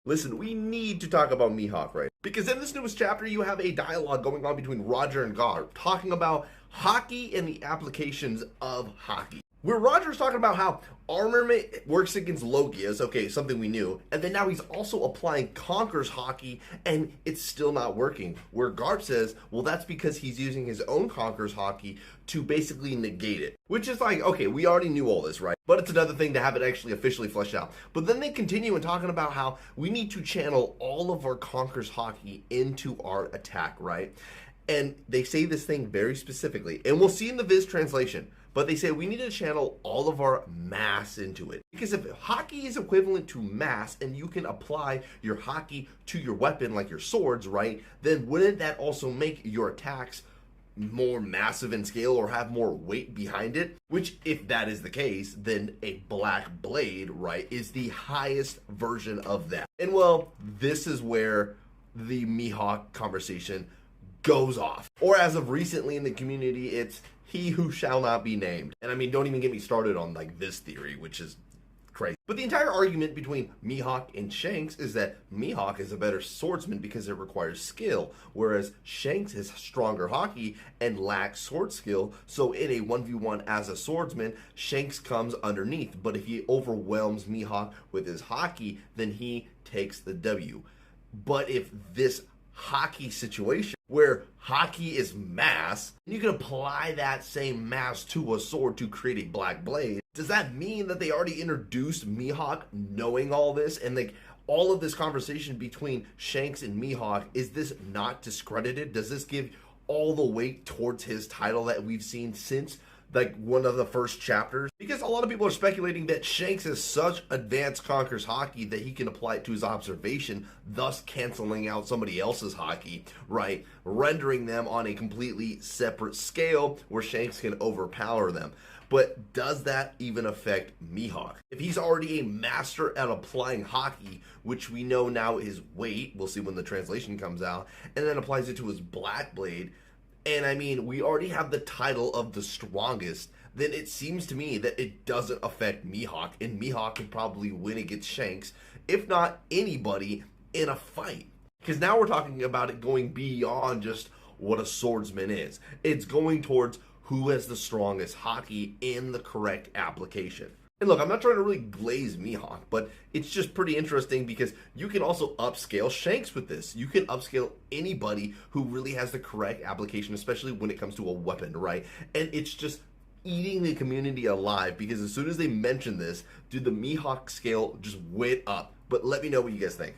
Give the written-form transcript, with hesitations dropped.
Listen, we need to talk about Mihawk, right? Because in this newest chapter, you have a dialogue going on between Roger and Garp talking about hockey and the applications of hockey. Where Roger's talking about how armament works against Logias, okay, something we knew, and then now he's also applying Conquer's hockey, and it's still not working. Where Garp says, well, that's because he's using his own Conquer's hockey to basically negate it. Which is like, okay, we already knew all this, right? But it's another thing to have it actually officially fleshed out. But then they continue in talking about how we need to channel all of our Conquer's hockey into our attack, right? And they say this thing very specifically, and we'll see in the Viz translation, but they say we need to channel all of our mass into it. Because if hockey is equivalent to mass and you can apply your hockey to your weapon, like your swords, right, then wouldn't that also make your attacks more massive in scale or have more weight behind it? Which, if that is the case, then a black blade, right, is the highest version of that. And well, this is where the Mihawk conversation goes off. Or as of recently in the community, it's he who shall not be named. And I mean, don't even get me started on like this theory, which is crazy. But the entire argument between Mihawk and Shanks is that Mihawk is a better swordsman because it requires skill, whereas Shanks has stronger hockey and lacks sword skill. So in a 1v1 as a swordsman, Shanks comes underneath. But if he overwhelms Mihawk with his hockey, then he takes the W. But if this hockey situation where hockey is mass, and you can apply that same mass to a sword to create a black blade, does that mean that they already introduced Mihawk knowing all this? And like all of this conversation between Shanks and Mihawk, is this not discredited? Does this give all the weight towards his title that we've seen since like one of the first chapters? Because a lot of people are speculating that Shanks has such advanced Conquer's hockey that he can apply it to his observation, thus canceling out somebody else's hockey, right? Rendering them on a completely separate scale where Shanks can overpower them. But does that even affect Mihawk? If he's already a master at applying hockey, which we know now is weight, we'll see when the translation comes out, and then applies it to his black blade, and I mean, we already have the title of the strongest, then it seems to me that it doesn't affect Mihawk, and Mihawk could probably win against Shanks, if not anybody, in a fight. Because now we're talking about it going beyond just what a swordsman is. It's going towards who has the strongest hockey in the correct application. And look, I'm not trying to really glaze Mihawk, but it's just pretty interesting because you can also upscale Shanks with this. You can upscale anybody who really has the correct application, especially when it comes to a weapon, right? And it's just eating the community alive because as soon as they mention this, dude, the Mihawk scale just went up. But let me know what you guys think.